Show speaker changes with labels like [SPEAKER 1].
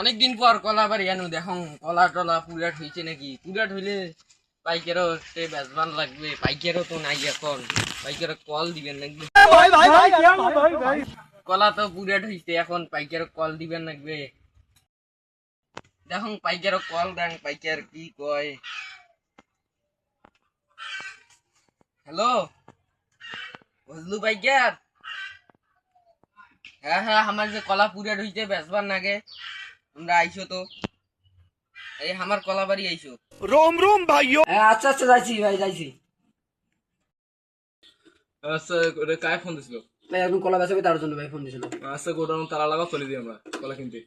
[SPEAKER 1] অনেকদিন পর কলা বাড়ি আনু দেখুন কলা টলা পুরাট হয়েছে নাকি। পুরাট হইলে পাইকারও বেচবান লাগবে। পাইকারও তো নাই এখন, পাইকারও কল দিবেন লাগবে। কলা তো পুরাট হয়েছে, এখন পাইকারও কল দিবেন লাগবে। দেখুন পাইকারও কল দেন, পাইকার কি কয়। হ্যালো বুঝলু পাইকার? হ্যাঁ হ্যাঁ, আমার যে কলা পুরাট হইতে বেচবার নাগে, তোমরা আইসো তো। এই আমার কলা বাড়ি আইসো।
[SPEAKER 2] रोम रोम भाइयों।
[SPEAKER 3] আচ্ছা আচ্ছা, যাইছি ভাই, যাইছি
[SPEAKER 4] আচ্ছা, ওটা কায় ফোন দিছিল?
[SPEAKER 3] ভাই। এখন কলা বেচাবে তার জন্য ভাই ফোন দিছিল।
[SPEAKER 4] আচ্ছা, গোডাউন তালা লাগা চলে দিই আমরা কলা কিনতে।